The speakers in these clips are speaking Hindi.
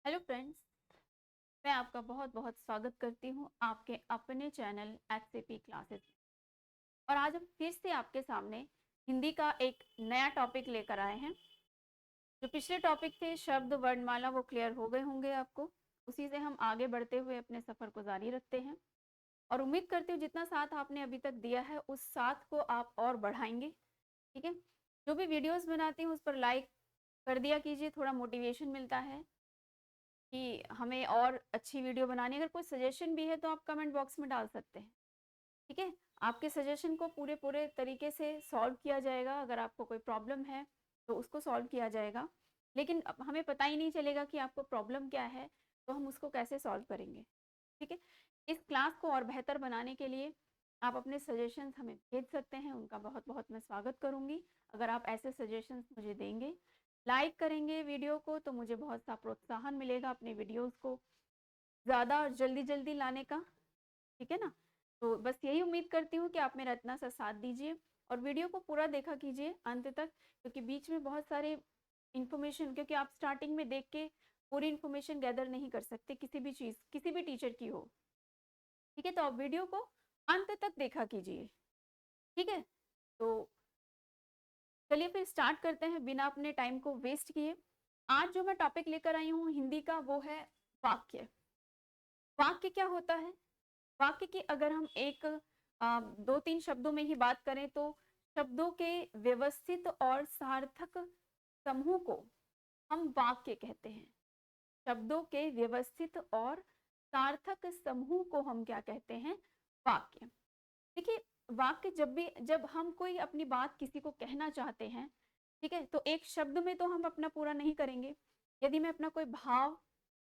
हेलो फ्रेंड्स, मैं आपका बहुत बहुत स्वागत करती हूँ आपके अपने चैनल एचसीपी क्लासेस में। और आज हम फिर से आपके सामने हिंदी का एक नया टॉपिक लेकर आए हैं। जो पिछले टॉपिक थे शब्द वर्णमाला वो क्लियर हो गए होंगे आपको। उसी से हम आगे बढ़ते हुए अपने सफ़र को जारी रखते हैं और उम्मीद करती हूँ जितना साथ आपने अभी तक दिया है उस साथ को आप और बढ़ाएंगे। ठीक है, जो भी वीडियोज़ बनाती हूँ उस पर लाइक कर दिया कीजिए, थोड़ा मोटिवेशन मिलता है कि हमें और अच्छी वीडियो बनानी। अगर कोई सजेशन भी है तो आप कमेंट बॉक्स में डाल सकते हैं। ठीक है, आपके सजेशन को पूरे पूरे तरीके से सॉल्व किया जाएगा। अगर आपको कोई प्रॉब्लम है तो उसको सॉल्व किया जाएगा, लेकिन अब हमें पता ही नहीं चलेगा कि आपको प्रॉब्लम क्या है, तो हम उसको कैसे सॉल्व करेंगे। ठीक है, इस क्लास को और बेहतर बनाने के लिए आप अपने सजेशंस हमें भेज सकते हैं, उनका बहुत बहुत मैं स्वागत करूंगी। अगर आप ऐसे सजेशंस मुझे देंगे, लाइक करेंगे वीडियो को, तो मुझे बहुत सा प्रोत्साहन मिलेगा अपने वीडियोस को ज़्यादा और जल्दी जल्दी लाने का। ठीक है ना, तो बस यही उम्मीद करती हूँ कि आप मेरा इतना सा साथ दीजिए और वीडियो को पूरा देखा कीजिए अंत तक, क्योंकि बीच में बहुत सारे इन्फॉर्मेशन, क्योंकि आप स्टार्टिंग में देख के पूरी इन्फॉर्मेशन गैदर नहीं कर सकते किसी भी चीज़, किसी भी टीचर की हो। ठीक है, तो आप वीडियो को अंत तक देखा कीजिए। ठीक है, तो चलिए फिर स्टार्ट करते हैं बिना अपने टाइम को वेस्ट किए। आज जो मैं टॉपिक लेकर आई हूँ हिंदी का वो है वाक्य। वाक्य क्या होता है? वाक्य की अगर हम एक दो तीन शब्दों में ही बात करें तो शब्दों के व्यवस्थित और सार्थक समूह को हम वाक्य कहते हैं। शब्दों के व्यवस्थित और सार्थक समूह को हम क्या कहते हैं? वाक्य। देखिए, वाक्य जब हम कोई अपनी बात किसी को कहना चाहते हैं, ठीक है, तो एक शब्द में तो हम अपना पूरा नहीं करेंगे। यदि मैं अपना कोई भाव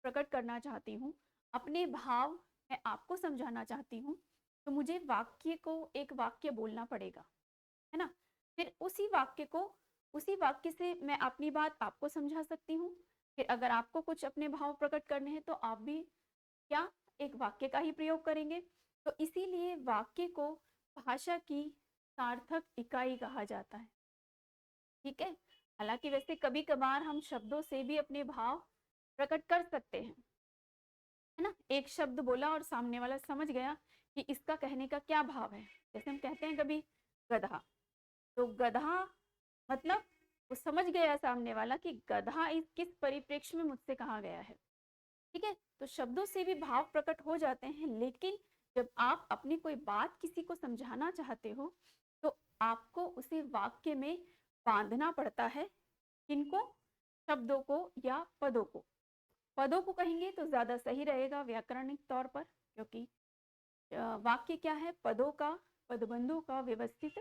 प्रकट करना चाहती हूँ, अपने भाव मैं आपको समझाना चाहती हूँ, तो मुझे वाक्य को एक वाक्य बोलना पड़ेगा, है ना। फिर उसी वाक्य से मैं अपनी बात आपको समझा सकती हूँ। फिर अगर आपको कुछ अपने भाव प्रकट करने हैं तो आप भी क्या एक वाक्य का ही प्रयोग करेंगे। तो इसीलिए वाक्य को भाषा की सार्थक इकाई कहा जाता है। ठीक है, हालांकि वैसे कभी कभार हम शब्दों से भी अपने भाव प्रकट कर सकते हैं, है ना। एक शब्द बोला और सामने वाला समझ गया कि इसका कहने का क्या भाव है। जैसे हम कहते हैं कभी गधा, तो गधा मतलब वो समझ गया सामने वाला कि गधा इस किस परिप्रेक्ष्य में मुझसे कहा गया है। ठीक है, तो शब्दों से भी भाव प्रकट हो जाते हैं, लेकिन जब आप अपनी कोई बात किसी को समझाना चाहते हो तो आपको उसे वाक्य में बांधना पड़ता है। किनको? शब्दों को या पदों को। पदों को कहेंगे तो ज्यादा सही रहेगा व्याकरणिक तौर पर, क्योंकि वाक्य क्या है? पदों का, पदबंधों का व्यवस्थित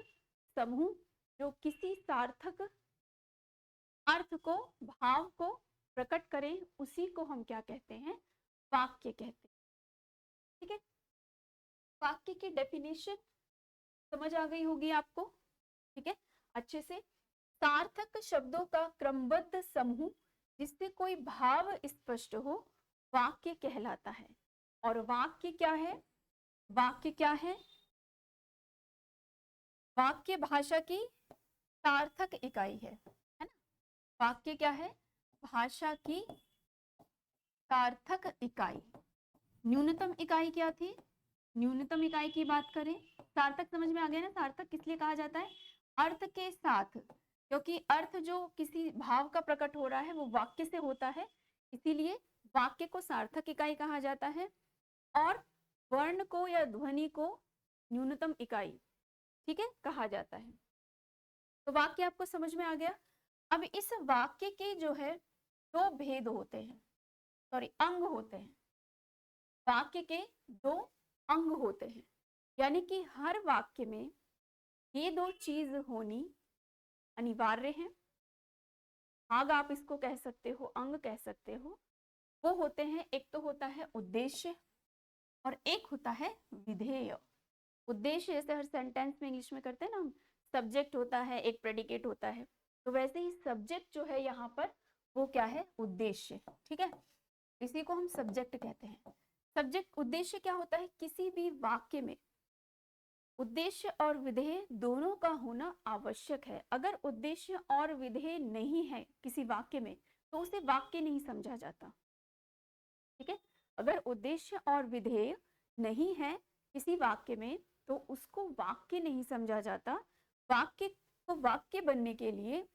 समूह जो किसी सार्थक अर्थ को, भाव को प्रकट करें, उसी को हम क्या कहते हैं? वाक्य कहते हैं। ठीक है, वाक्य की डेफिनेशन समझ आ गई होगी आपको। ठीक है, अच्छे से। सार्थक शब्दों का क्रमबद्ध समूह जिससे कोई भाव स्पष्ट हो, वाक्य कहलाता है। और वाक्य क्या है? वाक्य क्या है? वाक्य भाषा की सार्थक इकाई है ना। वाक्य क्या है? भाषा की सार्थक इकाई। न्यूनतम इकाई क्या थी? न्यूनतम इकाई की बात करें, सार्थक समझ में आ गया ना। सार्थक किस लिए कहा जाता है? अर्थ के साथ, क्योंकि अर्थ जो किसी भाव का प्रकट हो रहा है वो वाक्य से होता है, इसीलिए वाक्य को सार्थक इकाई कहा जाता है। और वर्ण को या ध्वनि को न्यूनतम इकाई, ठीक है, कहा जाता है। तो वाक्य आपको समझ में आ गया। अब इस वाक्य के जो है दो भेद होते हैं, सॉरी अंग होते हैं। वाक्य के दो अंग होते हैं, यानी कि हर वाक्य में ये दो चीज होनी अनिवार्य है। भाग आप इसको कह सकते हो, अंग कह सकते हो। वो होते हैं, एक तो होता है उद्देश्य और एक होता है विधेय। उद्देश्य जैसे हर सेंटेंस में इंग्लिश में करते हैं ना हम, सब्जेक्ट होता है, एक प्रेडिकेट होता है, तो वैसे ही सब्जेक्ट जो है यहाँ पर वो क्या है? उद्देश्य। ठीक है, इसी को हम सब्जेक्ट कहते हैं। सब्जेक्ट, उद्देश्य क्या होता है? किसी भी वाक्य में उद्देश्य और विधेय दोनों का होना आवश्यक है। अगर उद्देश्य और विधेय नहीं है किसी वाक्य में तो उसे वाक्य नहीं समझा जाता। ठीक है। अगर उद्देश्य और विधेय नहीं है किसी वाक्य में तो उसको वाक्य नहीं समझा जाता। वाक्य को वाक्य बनने के लिए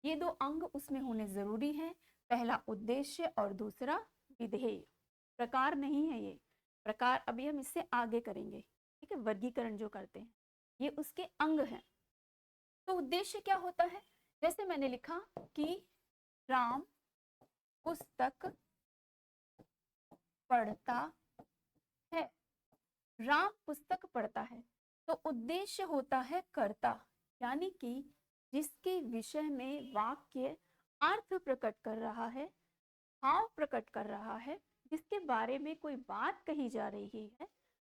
ये दो अंग उसमें होने जरूरी है, पहला उद्देश्य और दूसरा विधेय। प्रकार नहीं है ये, प्रकार अभी हम इससे आगे करेंगे, ठीक है, वर्गीकरण जो करते हैं ये उसके अंग हैं। तो उद्देश्य क्या होता है, जैसे मैंने लिखा कि राम पुस्तक पढ़ता है, राम पुस्तक पढ़ता है, तो उद्देश्य होता है कर्ता, यानी कि जिसके विषय में वाक्य अर्थ प्रकट कर रहा है, भाव प्रकट कर रहा है, जिसके बारे में कोई बात कही जा रही है,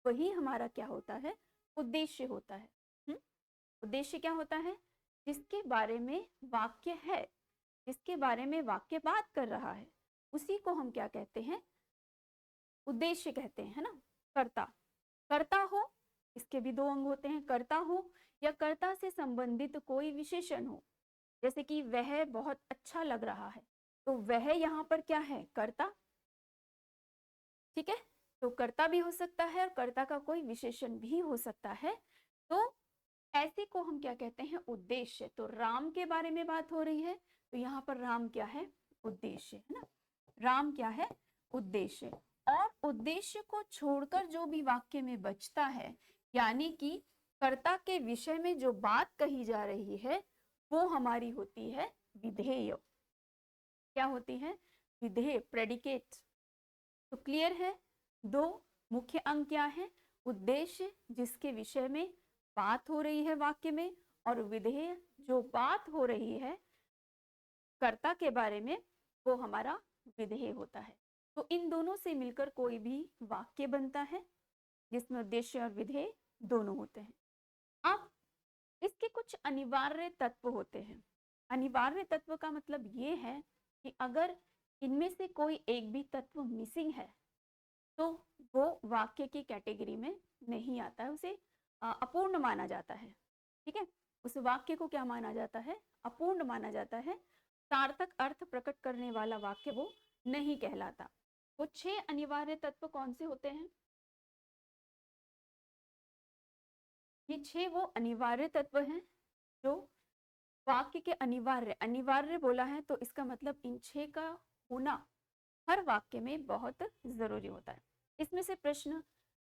वही हमारा क्या होता है, उद्देश्य होता है। उद्देश्य क्या होता है, जिसके बारे में वाक्य है, जिसके बारे में वाक्य बात कर रहा है, उसी को हम क्या कहते हैं, उद्देश्य कहते हैं, है ना। कर्ता, कर्ता हो, इसके भी दो अंग होते हैं, कर्ता हो या कर्ता से संबंधित कोई विशेषण हो, जैसे कि वह बहुत अच्छा लग रहा है, तो वह यहाँ पर क्या है, कर्ता, ठीक है। तो कर्ता भी हो सकता है और कर्ता का कोई विशेषण भी हो सकता है, तो ऐसे को हम क्या कहते हैं, उद्देश्य। तो राम के बारे में बात हो रही है तो यहाँ पर राम क्या है, उद्देश्य, है ना। राम क्या है, उद्देश्य। और उद्देश्य को छोड़कर जो भी वाक्य में बचता है, यानी कि कर्ता के विषय में जो बात कही जा रही है, वो हमारी होती है विधेय। क्या होती है, विधेय, प्रेडिकेट। तो क्लियर है, दो मुख्य अंग क्या है, उद्देश्य जिसके विषय में बात हो रही है वाक्य में, और विधेय जो बात हो रही है कर्ता के बारे में, वो हमारा विधेय होता है। तो इन दोनों से मिलकर कोई भी वाक्य बनता है जिसमें उद्देश्य और विधेय दोनों होते हैं। अब इसके कुछ अनिवार्य तत्व होते हैं। अनिवार्य तत्व का मतलब ये है कि अगर इनमें से कोई एक भी तत्व मिसिंग है तो वो वाक्य की कैटेगरी में नहीं आता है, उसे अपूर्ण माना जाता है, ठीक है। उस वाक्य को क्या माना जाता है, अपूर्ण माना जाता है, सार्थक अर्थ प्रकट करने वाला वाक्य वो नहीं कहलाता। वो 6 अनिवार्य तत्व कौन से होते हैं, ये 6 वो अनिवार्य तत्व हैं जो वाक्य के अनिवार्य, अनिवार्य बोला है तो इसका मतलब इन 6 का होना हर वाक्य में बहुत जरूरी होता है। इसमें से प्रश्न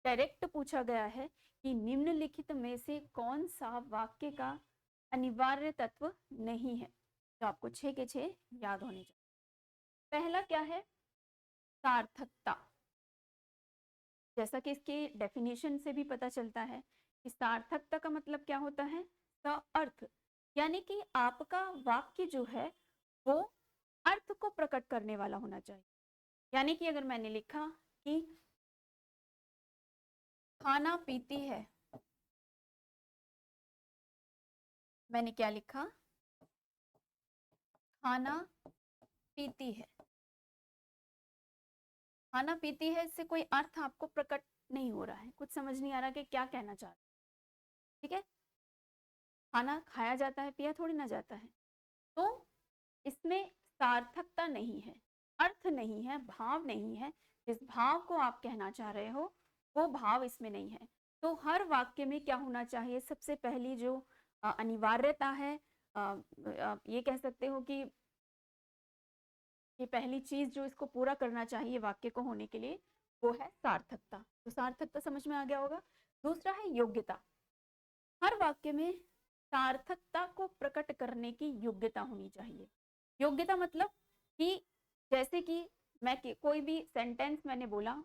डायरेक्ट पूछा गया है कि निम्नलिखित में से कौन सा वाक्य का अनिवार्य तत्व नहीं है, तो आपको 6 के 6 याद होने चाहिए। पहला क्या है, सार्थकता। जैसा कि इसके डेफिनेशन से भी पता चलता है कि सार्थकता का मतलब क्या होता है, अर्थ, यानी कि आपका वाक्य जो है वो अर्थ को प्रकट करने वाला होना चाहिए। यानी कि अगर मैंने लिखा कि खाना पीती है, मैंने क्या लिखा, खाना पीती है, खाना पीती है, इससे कोई अर्थ आपको प्रकट नहीं हो रहा है, कुछ समझ नहीं आ रहा कि क्या कहना चाह रहे, ठीक है। खाना खाया जाता है, पिया थोड़ी ना जाता है, तो इसमें सार्थकता नहीं है, अर्थ नहीं है, भाव नहीं है, जिस भाव को आप कहना चाह रहे हो वो भाव इसमें नहीं है। तो हर वाक्य में क्या होना चाहिए, सबसे पहली जो अनिवार्यता है, ये कह सकते हो कि ये पहली चीज जो इसको पूरा करना चाहिए वाक्य को होने के लिए, वो है सार्थकता। तो सार्थकता समझ में आ गया होगा। दूसरा है योग्यता। हर वाक्य में सार्थकता को प्रकट करने की योग्यता होनी चाहिए। योग्यता मतलब कि जैसे कि मैं कोई भी सेंटेंस मैंने बोला,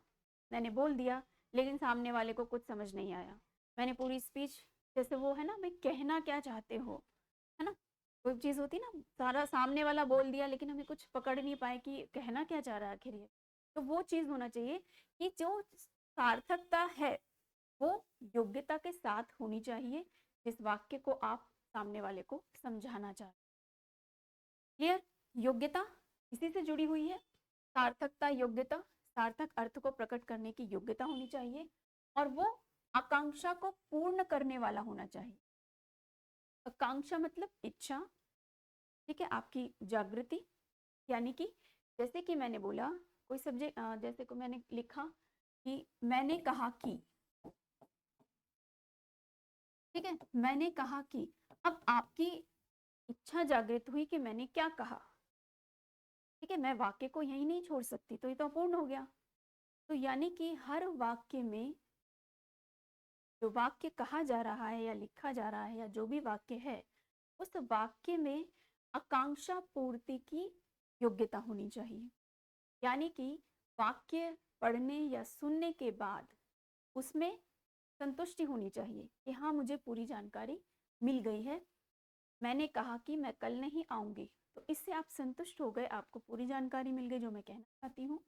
मैंने बोल दिया, लेकिन सामने वाले को कुछ समझ नहीं आया, मैंने पूरी स्पीच, जैसे वो है ना, भाई कहना क्या चाहते हो, है ना, कोई चीज होती है ना, सारा सामने वाला बोल दिया लेकिन हमें कुछ पकड़ नहीं पाए कि कहना क्या चाह रहा है आखिर ये, तो वो चीज होना चाहिए कि जो सार्थकता है वो योग्यता के साथ होनी चाहिए, जिस वाक्य को आप सामने वाले को समझाना चाहते। क्लियर, योग्यता इसी से जुड़ी हुई है, सार्थकता, योग्यता, सार्थक अर्थ को प्रकट करने की योग्यता होनी चाहिए, और वो आकांक्षा को पूर्ण करने वाला होना चाहिए। आकांक्षा मतलब इच्छा, ठीक है, आपकी जागृति, यानी कि जैसे कि मैंने बोला कोई सब्जेक्ट, जैसे को मैंने लिखा कि मैंने कहा कि, ठीक है, मैंने कहा कि, अब आपकी इच्छा जागृत हुई कि मैंने क्या कहा, ठीक है, मैं वाक्य को यही नहीं छोड़ सकती, तो ये तो अपूर्ण हो गया। तो यानी कि हर वाक्य में जो वाक्य कहा जा रहा है या लिखा जा रहा है या जो भी वाक्य है, उस वाक्य में आकांक्षा पूर्ति की योग्यता होनी चाहिए। यानी कि वाक्य पढ़ने या सुनने के बाद उसमें संतुष्टि होनी चाहिए कि हाँ, मुझे पूरी जानकारी मिल गई है। मैंने कहा कि मैं कल नहीं आऊंगी, तो इससे आप संतुष्ट हो गए, आपको पूरी जानकारी मिल गई जो मैं कहना चाहती हूँ,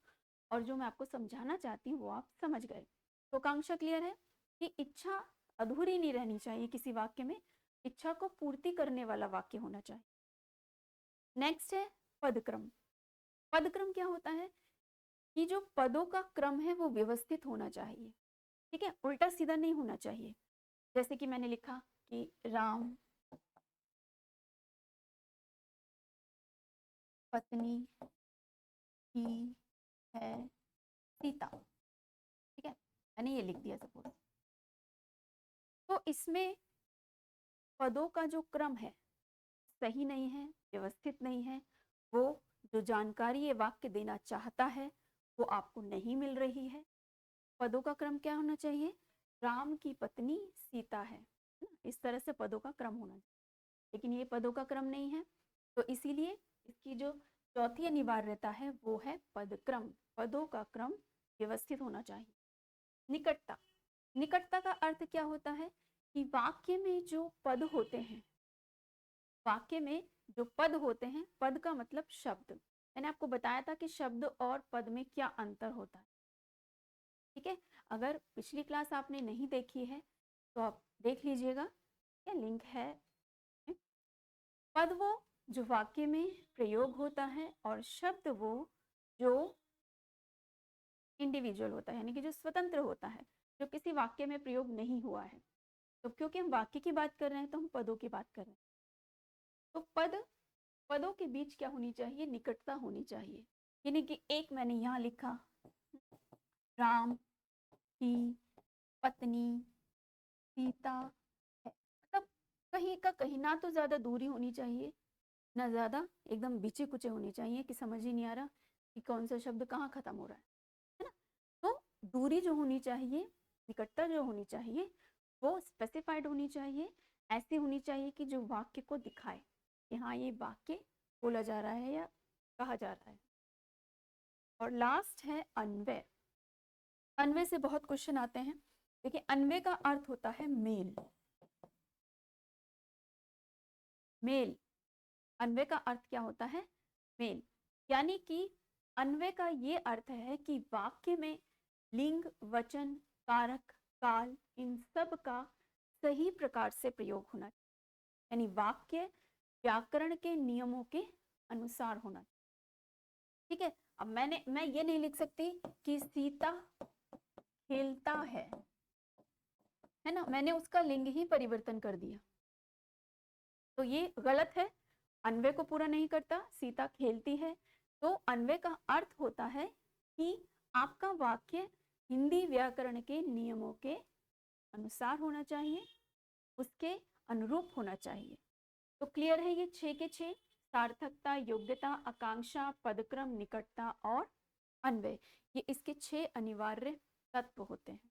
और जो मैं आपको समझाना चाहती हूँ वो आप समझ गए। तो आकांक्षा क्लियर है कि इच्छा अधूरी नहीं रहनी चाहिए, किसी वाक्य में इच्छा को पूर्ति करने वाला वाक्य होना चाहिए। नेक्स्ट है पदक्रम। पदक्रम क्या होता है कि जो पदों का क्रम है वो व्यवस्थित होना चाहिए, ठीक है, उल्टा सीधा नहीं होना चाहिए। जैसे कि मैंने लिखा कि राम पत्नी की है सीता, ठीक है, मैंने ये लिख दिया सपोज। तो इसमें पदों का जो क्रम है सही नहीं है, व्यवस्थित नहीं है, वो जो जानकारी ये वाक्य देना चाहता है वो आपको नहीं मिल रही है। पदों का क्रम क्या होना चाहिए, राम की पत्नी सीता है ना? इस तरह से पदों का क्रम होना चाहिए, लेकिन ये पदों का क्रम नहीं है, तो इसीलिए इसकी जो चौथी अनिवार्यता है वो है पदक्रम। पदों का क्रम व्यवस्थित होना चाहिए। निकटता। निकटता का अर्थ क्या होता है कि वाक्य में जो पद होते हैं, वाक्य में जो पद होते हैं, पद का मतलब शब्द, मैंने आपको बताया था कि शब्द और पद में क्या अंतर होता है, ठीक है। अगर पिछली क्लास आपने नहीं देखी है तो आप देख लीजिएगा, क्या लिंक है। पद वो जो वाक्य में प्रयोग होता है, और शब्द वो जो इंडिविजुअल होता है, यानी कि जो स्वतंत्र होता है, जो किसी वाक्य में प्रयोग नहीं हुआ है। तो क्योंकि हम वाक्य की बात कर रहे हैं तो हम पदों की बात कर रहे हैं। तो पदों के बीच क्या होनी चाहिए, निकटता होनी चाहिए। यानी कि एक मैंने यहाँ लिखा राम की पत्नी सीता है, मतलब कहीं का कहीं, ना तो ज्यादा दूरी होनी चाहिए ना ज्यादा एकदम बीचे कुचे होने चाहिए कि समझ ही नहीं आ रहा कि कौन सा शब्द कहाँ खत्म हो रहा है ना। तो दूरी जो होनी चाहिए, निकटता जो होनी चाहिए वो स्पेसिफाइड होनी चाहिए, ऐसी होनी चाहिए कि जो वाक्य को दिखाए कि हाँ, ये वाक्य बोला जा रहा है या कहा जा रहा है। और लास्ट है अन्वय। अन्वय से बहुत क्वेश्चन आते हैं। देखिए, अन्वय का अर्थ होता है मेल। मेल, अन्वय का अर्थ क्या होता है, मेल। यानी कि अन्वय का ये अर्थ है कि वाक्य में लिंग, वचन, कारक, काल, इन सब का सही प्रकार से प्रयोग होना चाहिए। यानी वाक्य व्याकरण के नियमों के अनुसार होना चाहिए, ठीक है। अब मैं ये नहीं लिख सकती कि सीता खेलता है ना, मैंने उसका लिंग ही परिवर्तन कर दिया, तो ये गलत है, अन्वय को पूरा नहीं करता। सीता खेलती है, तो अन्वय का अर्थ होता है कि आपका वाक्य हिंदी व्याकरण के नियमों के अनुसार होना चाहिए, उसके अनुरूप होना चाहिए। तो क्लियर है ये 6 के 6, सार्थकता, योग्यता, आकांक्षा, पदक्रम, निकटता और अन्वय, ये इसके 6 अनिवार्य तत्व होते हैं।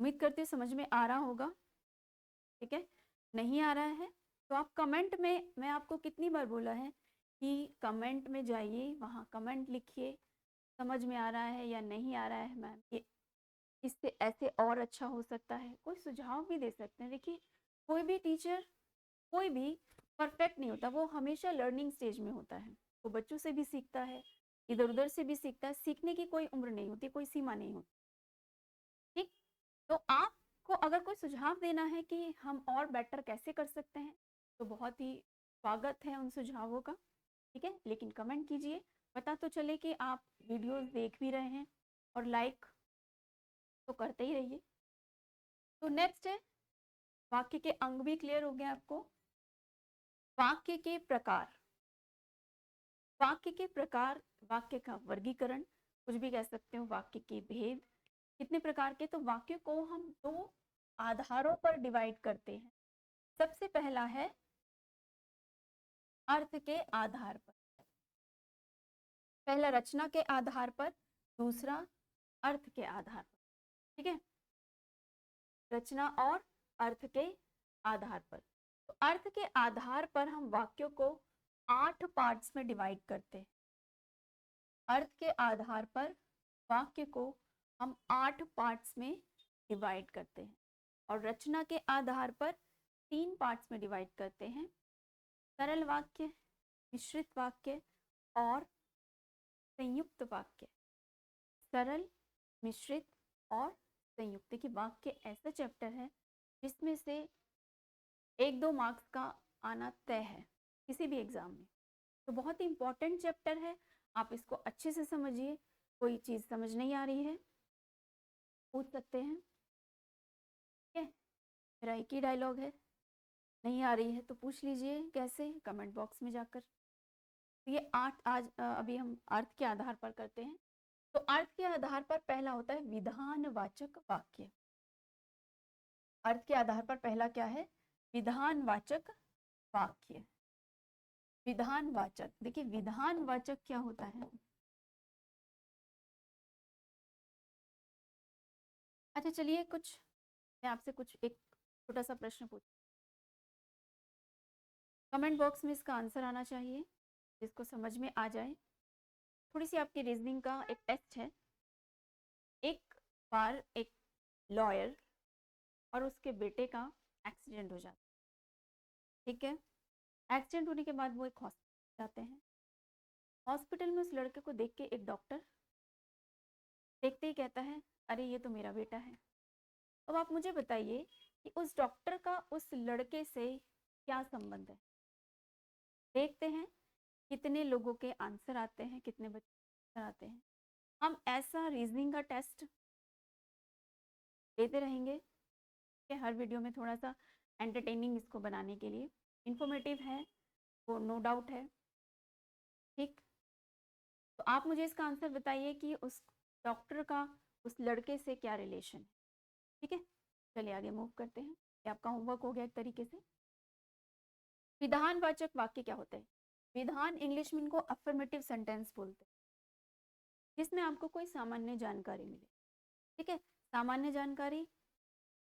उम्मीद करती हूँ समझ में आ रहा होगा, ठीक है। नहीं आ रहा है तो आप कमेंट में, मैं आपको कितनी बार बोला है कि कमेंट में जाइए, वहाँ कमेंट लिखिए, समझ में आ रहा है या नहीं आ रहा है मैम, ये इससे ऐसे और अच्छा हो सकता है, कोई सुझाव भी दे सकते हैं। देखिए, कोई भी टीचर, कोई भी परफेक्ट नहीं होता, वो हमेशा लर्निंग स्टेज में होता है, वो बच्चों से भी सीखता है, इधर उधर से भी सीखता है, सीखने की कोई उम्र नहीं होती, कोई सीमा नहीं होती, ठीक। तो आपको अगर कोई सुझाव देना है कि हम और बेटर कैसे कर सकते हैं, तो बहुत ही स्वागत है उन सुझावों का, ठीक है। लेकिन कमेंट कीजिए, पता तो चले कि आप वीडियोस देख भी रहे हैं, और लाइक तो करते ही रहिए। तो नेक्स्ट है, वाक्य के अंग भी क्लियर हो गए आपको। वाक्य के प्रकार। वाक्य के प्रकार, वाक्य का वर्गीकरण, कुछ भी कह सकते हो, वाक्य के भेद, कितने प्रकार के। तो वाक्य को हम दो आधारों पर डिवाइड करते हैं। सबसे पहला है अर्थ के आधार पर, पहला रचना के आधार पर, दूसरा अर्थ के आधार पर। ठीक है, रचना और अर्थ के आधार पर। तो अर्थ के आधार पर हम वाक्यों को 8 पार्ट्स में डिवाइड करते हैं। अर्थ के आधार पर वाक्य को हम 8 पार्ट्स में डिवाइड करते हैं और रचना के आधार पर 3 पार्ट्स में डिवाइड करते हैं, सरल वाक्य, मिश्रित वाक्य और संयुक्त वाक्य। सरल, मिश्रित और संयुक्त की वाक्य ऐसा चैप्टर है जिसमें से 1-2 मार्क्स का आना तय है किसी भी एग्जाम में। तो बहुत ही इंपॉर्टेंट चैप्टर है, आप इसको अच्छे से समझिए। कोई चीज़ समझ नहीं आ रही है पूछ सकते हैं, ठीक है। मेरा एक ही डायलॉग है, नहीं आ रही है तो पूछ लीजिए, कैसे, कमेंट बॉक्स में जाकर। तो ये 8 आज अभी हम अर्थ के आधार पर करते हैं। तो अर्थ के आधार पर पहला होता है विधानवाचक वाक्य। अर्थ के आधार पर पहला क्या है? विधानवाचक वाक्य। विधानवाचक, देखिए विधानवाचक क्या होता है। अच्छा चलिए, कुछ मैं आपसे कुछ एक छोटा सा प्रश्न पूछ, कमेंट बॉक्स में इसका आंसर आना चाहिए जिसको समझ में आ जाए। थोड़ी सी आपकी रीजनिंग का एक टेस्ट है। एक बार एक लॉयर और उसके बेटे का एक्सीडेंट हो जाता है, ठीक है। एक्सीडेंट होने के बाद वो एक हॉस्पिटल जाते हैं। हॉस्पिटल में उस लड़के को देख के एक डॉक्टर देखते ही कहता है, अरे ये तो मेरा बेटा है। अब आप मुझे बताइए कि उस डॉक्टर का उस लड़के से क्या संबंध है। देखते हैं कितने लोगों के आंसर आते हैं, कितने बच्चे आंसर आते हैं। हम ऐसा रीजनिंग का टेस्ट देते रहेंगे कि हर वीडियो में थोड़ा सा एंटरटेनिंग इसको बनाने के लिए, इंफॉर्मेटिव है वो नो डाउट है, ठीक। तो आप मुझे इसका आंसर बताइए कि उस डॉक्टर का उस लड़के से क्या रिलेशन है, ठीक है। चलिए आगे मूव करते हैं, ये आपका होमवर्क हो गया एक तरीके से। विधानवाचक वाक्य क्या होते हैं? विधान इंग्लिश में इनको अफर्मेटिव सेंटेंस बोलते हैं, जिसमें आपको कोई सामान्य जानकारी मिले, ठीक है। सामान्य जानकारी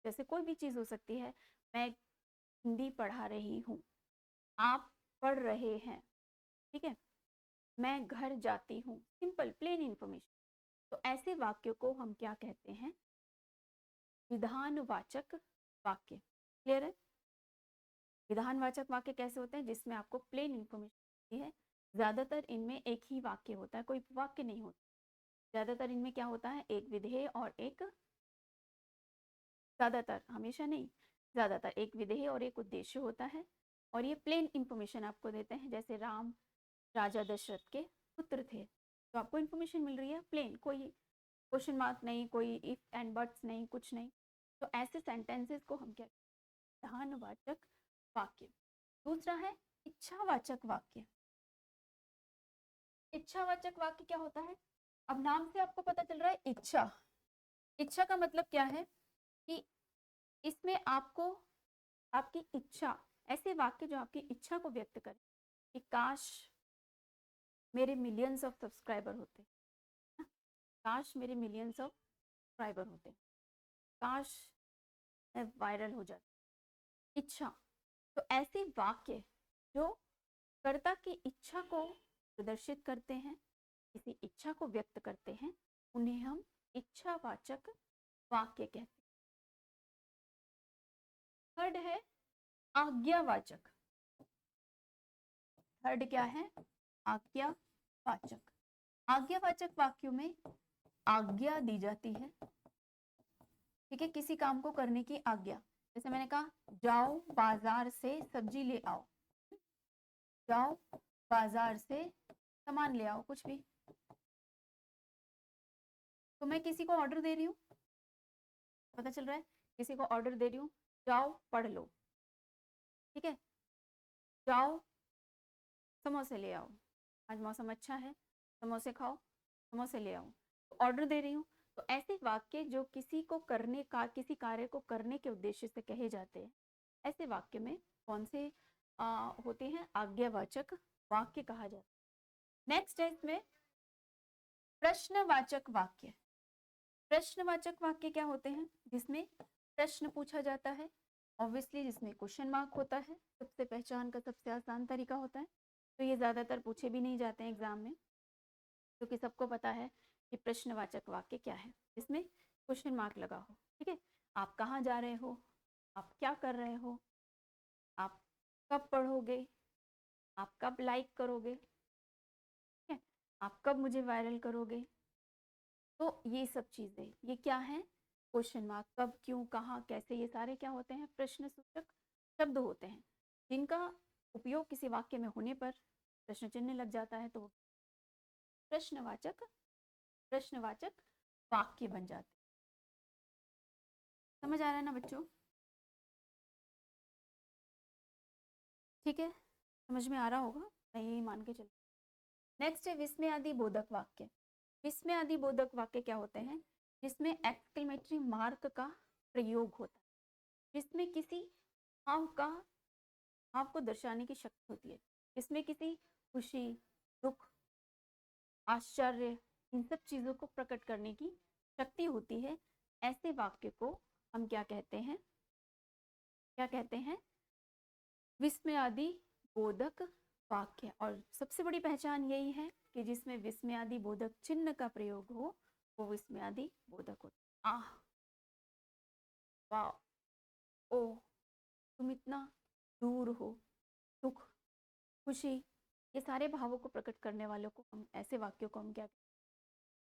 जैसे कोई भी चीज़ हो सकती है। मैं हिंदी पढ़ा रही हूँ, आप पढ़ रहे हैं, ठीक है। मैं घर जाती हूँ, सिंपल प्लेन इंफॉर्मेशन। तो ऐसे वाक्यों को हम क्या कहते हैं? विधानवाचक वाक्य। क्लियर है? विधानवाचक वाक्य कैसे होते हैं? जिसमें आपको प्लेन इंफॉर्मेशन होती है। ज़्यादातर इनमें एक ही वाक्य होता है, कोई वाक्य नहीं होता। ज़्यादातर इनमें क्या होता है? एक विधेय और एक, ज़्यादातर, हमेशा नहीं, ज़्यादातर एक विधेय और एक उद्देश्य होता है। और ये प्लेन इंफॉर्मेशन आपको देते हैं, जैसे राम राजा दशरथ के पुत्र थे, तो आपको इन्फॉर्मेशन मिल रही है प्लेन, कोई क्वेश्चन मार्क नहीं, कोई इफ एंड बट्स नहीं, कुछ नहीं। तो ऐसे सेंटेंसेस को हम क्या, विधानवाचक वाक्य। दूसरा है इच्छावाचक वाक्य। इच्छावाचक वाक्य क्या होता है? अब नाम से आपको पता चल रहा है इच्छा। इच्छा का मतलब क्या है कि इसमें आपको आपकी इच्छा, ऐसे वाक्य जो आपकी इच्छा को व्यक्त करें कि काश मेरे मिलियंस ऑफ सब्सक्राइबर होते, काश मेरे मिलियंस ऑफ सब्सक्राइबर होते, काश मैं वायरल हो जाती। इच्छा, तो ऐसे वाक्य जो कर्ता की इच्छा को प्रदर्शित करते हैं, किसी इच्छा को व्यक्त करते हैं, उन्हें हम इच्छावाचक वाक्य कहते हैं। थर्ड है आज्ञावाचक। थर्ड क्या है? आज्ञावाचक। आज्ञावाचक वाक्यों में आज्ञा दी जाती है, ठीक है, किसी काम को करने की आज्ञा। जैसे मैंने कहा, जाओ बाजार से सब्जी ले आओ, जाओ बाजार से सामान ले आओ, कुछ भी। तो मैं किसी को ऑर्डर दे रही हूँ, पता चल रहा है, किसी को ऑर्डर दे रही हूँ, जाओ पढ़ लो, ठीक है, जाओ समोसे ले आओ, आज मौसम अच्छा है, समोसे खाओ, समोसे ले आओ, तो ऑर्डर दे रही हूँ। तो ऐसे वाक्य जो किसी को करने का, किसी कार्य को करने के उद्देश्य से कहे जाते हैं, ऐसे वाक्य में कौन से होते हैं? आज्ञावाचक वाक्य कहा जाता है। नेक्स्ट है इसमें प्रश्नवाचक वाक्य। प्रश्नवाचक वाक्य क्या होते हैं? जिसमें प्रश्न पूछा जाता है, ऑब्वियसली जिसमें क्वेश्चन मार्क होता है, सबसे पहचान का सबसे आसान तरीका होता है। तो ये ज्यादातर पूछे भी नहीं जाते हैं एग्जाम में, क्योंकि सबको पता है कि प्रश्नवाचक वाक्य क्या है, जिसमें क्वेश्चन मार्क लगा हो। ठीक है, आप कहाँ जा रहे हो, आप क्या कर रहे हो, आप कब पढ़ोगे, आप कब लाइक करोगे, ठीक है, आप कब मुझे वायरल करोगे। तो ये सब चीजें, ये क्या है? क्वेश्चन मार्क, कब, क्यों, कहाँ, कैसे, ये सारे क्या होते हैं? प्रश्न सूचक शब्द होते हैं, जिनका उपयोग किसी वाक्य में होने पर प्रश्न चिन्ह लग जाता है, तो प्रश्नवाचक प्रश्नवाचक वाक्य बन जाते। समझ आ रहा है ना बच्चों? ठीक है, समझ में आ रहा होगा, मैं यही मान के चल। नेक्स्ट है विस्मयादि बोधक वाक्य। विस्मयादि बोधक वाक्य क्या होते हैं? जिसमें एक्सक्लेमेटरी मार्क का प्रयोग होता है, जिसमें किसी भाव को दर्शाने की शक्ति होती है, इसमें किसी खुशी, दुख, आश्चर्य, इन सब चीजों को प्रकट करने की शक्ति होती है। ऐसे वाक्य को हम क्या कहते हैं? क्या कहते हैं? विस्मयादि बोधक वाक्य। और सबसे बड़ी पहचान यही है कि जिसमें विस्मयादि बोधक चिन्ह का प्रयोग हो, वो विस्मयादि बोधक होता है। आह, वाह, ओ, तुम इतना दूर हो, सुख, खुशी, ये सारे भावों को प्रकट करने वालों को हम, ऐसे वाक्यों को हम क्या कहते हैं?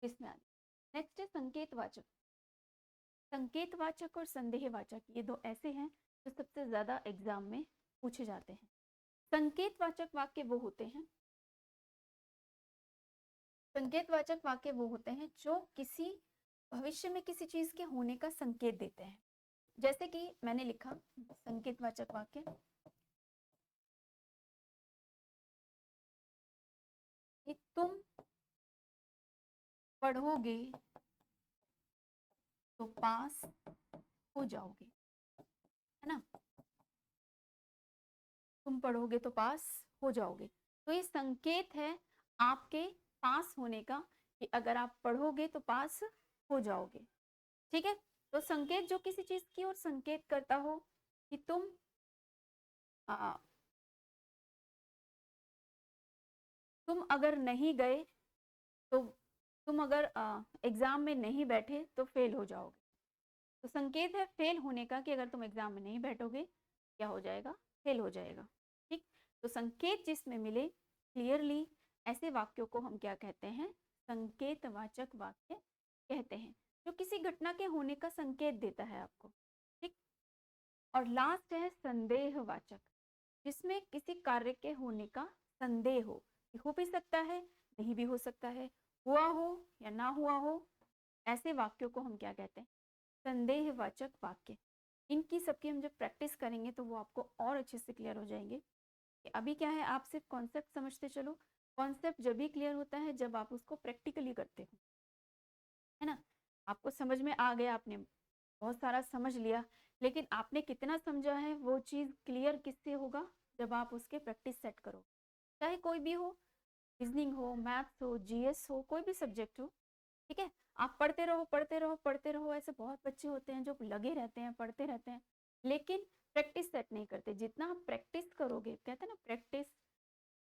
विस्मयादि। नेक्स्ट है संकेतवाचक। संकेतवाचक और संदेहवाचक, ये दो ऐसे हैं जो सबसे ज्यादा एग्जाम में पूछे जाते हैं। संकेतवाचक वाक्य वो होते हैं, संकेतवाचक वाक्य वो होते हैं जो किसी भविष्य में किसी चीज के होने का संकेत देते हैं। जैसे कि मैंने लिखा संकेतवाचक वाक्य कि तुम पढ़ोगे तो पास हो जाओगे, है ना? तुम पढ़ोगे तो पास हो जाओगे। तो ये संकेत है आपके पास होने का, कि अगर आप पढ़ोगे तो पास हो जाओगे। ठीक है, तो संकेत जो किसी चीज की ओर संकेत करता हो कि तुम अगर नहीं गए, तो तुम अगर एग्जाम में नहीं बैठे तो फेल हो जाओगे। तो संकेत है फेल होने का, कि अगर तुम एग्जाम में नहीं बैठोगे, क्या हो जाएगा? फेल हो जाएगा। ठीक, तो संकेत जिसमें मिले क्लियरली, ऐसे वाक्यों को हम क्या कहते हैं? संकेतवाचक वाक्य कहते हैं, जो किसी घटना के होने का संकेत देता है आपको। ठीक, और लास्ट है संदेहवाचक, जिसमें किसी कार्य के होने का संदेह हो भी सकता है, नहीं भी हो सकता है, हुआ हो या ना हुआ हो। ऐसे वाक्यों को हम क्या कहते हैं? संदेहवाचक वाक्य। इनकी सबकी हम जब प्रैक्टिस करेंगे तो वो आपको और अच्छे से क्लियर हो जाएंगे। कि अभी क्या है, आप सिर्फ कॉन्सेप्ट समझते चलो। कॉन्सेप्ट जब भी क्लियर होता है जब आप उसको प्रैक्टिकली करते हो, है ना? आपको समझ में आ गया, आपने बहुत सारा समझ लिया, लेकिन आपने कितना समझा है वो चीज़ क्लियर किससे होगा? जब आप उसके प्रैक्टिस सेट करो। चाहे कोई भी हो, रीजनिंग हो, मैथ्स हो, जीएस हो, कोई भी सब्जेक्ट हो। ठीक है, आप पढ़ते रहो पढ़ते रहो पढ़ते रहो। ऐसे बहुत बच्चे होते हैं जो लगे रहते हैं, पढ़ते रहते हैं, लेकिन प्रैक्टिस सेट नहीं करते। जितना आप प्रैक्टिस करोगे, कहते हैं ना practice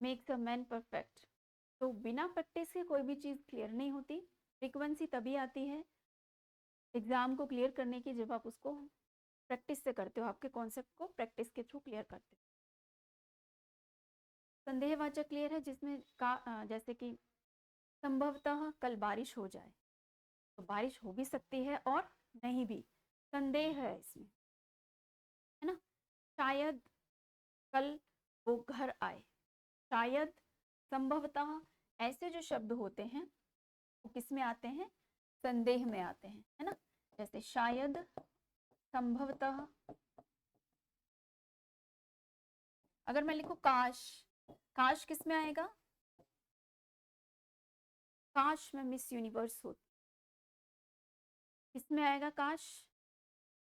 makes a man perfect. तो बिना प्रैक्टिस के कोई भी चीज़ क्लियर नहीं होती। फ्रीक्वेंसी तभी आती है एग्जाम को क्लियर करने की, जब आप उसको प्रैक्टिस से करते हो, आपके कॉन्सेप्ट को प्रैक्टिस के थ्रू क्लियर करते हो। संदेहवाचक क्लियर है, जिसमें जैसे कि संभवतः कल बारिश हो जाए, तो बारिश हो भी सकती है और नहीं भी, संदेह है इसमें, है ना? शायद कल वो घर आए, शायद, संभवतः, ऐसे जो शब्द होते हैं वो किस में आते हैं? संदेह में आते हैं, है ना? जैसे शायद, संभवतः। अगर मैं लिखूं काश, काश किस में आएगा? काश मैं मिस यूनिवर्स होती। किसमें आएगा काश?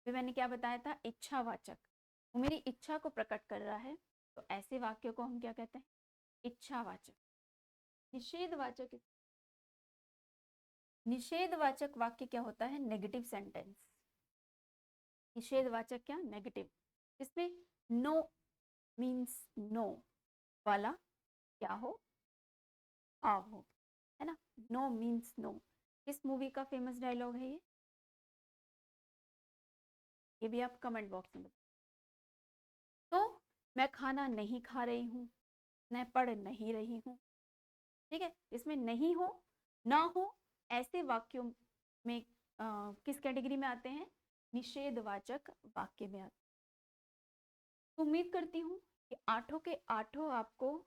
फिर मैंने क्या बताया था, इच्छावाचक। वो मेरी इच्छा को प्रकट कर रहा है, तो ऐसे वाक्य को हम क्या कहते हैं, इच्छावाचक। निषेधवाचक, निषेधवाचक वाक्य क्या होता है, नेगेटिव सेंटेंस। निषेधवाचक क्या, नेगेटिव, इसमें नो मीन्स नो वाला क्या हो, हाँ हो, है ना। नो मीन्स नो, किस मूवी का फेमस डायलॉग है ये भी आप कमेंट बॉक्स में बताओ। तो मैं खाना नहीं खा रही हूँ, मैं पढ़ नहीं रही हूँ, ठीक है। इसमें नहीं हो, ना हो, ऐसे वाक्यों में किस कैटेगरी में आते हैं, निषेधवाचक वाक्य में आते हैं। तो उम्मीद करती हूँ कि आठों के आठों आपको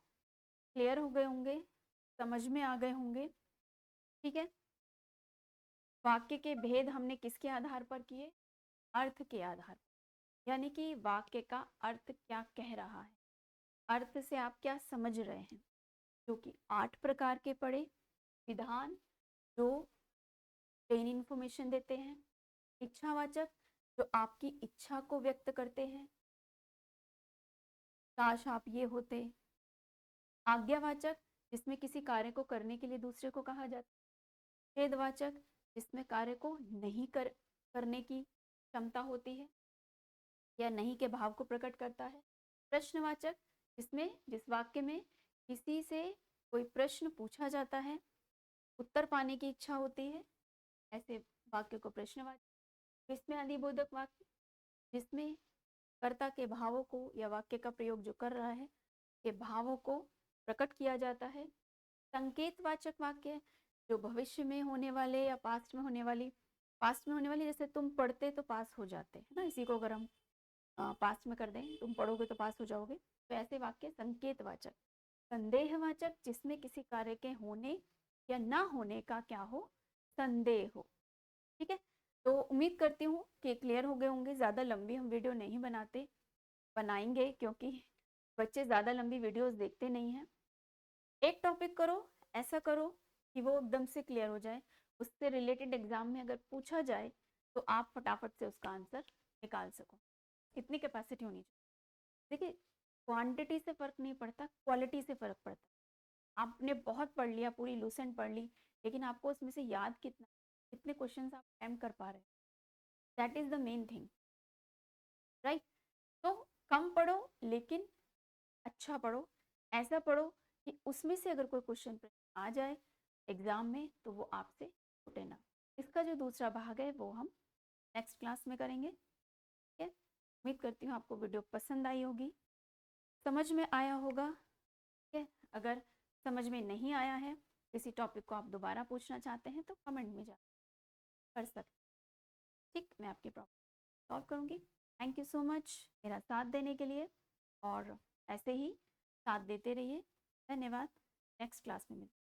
क्लियर हो गए होंगे, समझ में आ गए होंगे, ठीक है। वाक्य के भेद हमने किसके आधार पर किए, अर्थ के आधार पर, यानी कि वाक्य का अर्थ क्या कह रहा है, अर्थ से आप क्या समझ रहे हैं, जो कि 8 प्रकार के पढ़े। विधान जो प्लेन इन्फॉर्मेशन देते हैं, इच्छावाचक जो आपकी इच्छा को व्यक्त करते हैं, काश आप ये होते। आज्ञावाचक जिसमें किसी कार्य को करने के लिए दूसरे को कहा जाता है। खेदवाचक जिसमें कार्य को नहीं करने की क्षमता होती है या नहीं के भाव को प्रकट करता है। प्रश्नवाचक जिसमें, जिस वाक्य में किसी से कोई प्रश्न पूछा जाता है, उत्तर पाने की इच्छा होती है, ऐसे वाक्य को प्रश्नवाचक। विस्मयादिबोधक वाक्य जिसमें कर्ता के भावों को या वाक्य का प्रयोग जो कर रहा है के भावों को प्रकट किया जाता है। संकेतवाचक वाक्य जो भविष्य में होने वाले या पास्ट में होने वाली, पास्ट में होने वाली, जैसे तुम पढ़ते तो पास हो जाते है ना, इसी को अगर हम पास्ट में कर दें, तुम पढ़ोगे तो पास हो जाओगे, तो ऐसे वाक्य संकेतवाचक। संदेहवाचक जिसमें किसी कार्य के होने या ना होने का क्या हो, संदेह हो, ठीक है। तो उम्मीद करती हूँ कि क्लियर हो गए होंगे। ज़्यादा लंबी हम वीडियो नहीं बनाएंगे क्योंकि बच्चे ज़्यादा लंबी वीडियोस देखते नहीं हैं। एक टॉपिक करो, ऐसा करो कि वो एकदम से क्लियर हो जाए, उससे रिलेटेड एग्जाम में अगर पूछा जाए तो आप फटाफट से उसका आंसर निकाल सको। इतनी कैपेसिटी होनी चाहिए। देखिए, क्वांटिटी से फ़र्क नहीं पड़ता, क्वालिटी से फ़र्क पड़ता है। आपने बहुत पढ़ लिया, पूरी लूसेंट पढ़ ली, लेकिन आपको उसमें से याद कितना, कितने क्वेश्चन आप अटेम्प्ट कर पा रहे हैं, that is the main thing, right. तो कम पढ़ो लेकिन अच्छा पढ़ो, ऐसा पढ़ो कि उसमें से अगर कोई क्वेश्चन आ जाए एग्जाम में तो वो आपसे छूटे ना। इसका जो दूसरा भाग है वो हम नेक्स्ट क्लास में करेंगे, ठीक है। उम्मीद करती हूँ आपको वीडियो पसंद आई होगी, समझ में आया होगा, ठीक है। अगर समझ में नहीं आया है, किसी टॉपिक को आप दोबारा पूछना चाहते हैं तो कमेंट में जा कर सकते, ठीक, मैं आपकी प्रॉब्लम सॉल्व करूँगी। थैंक यू सो मच मेरा साथ देने के लिए, और ऐसे ही साथ देते रहिए। धन्यवाद। नेक्स्ट क्लास में मिलते हैं।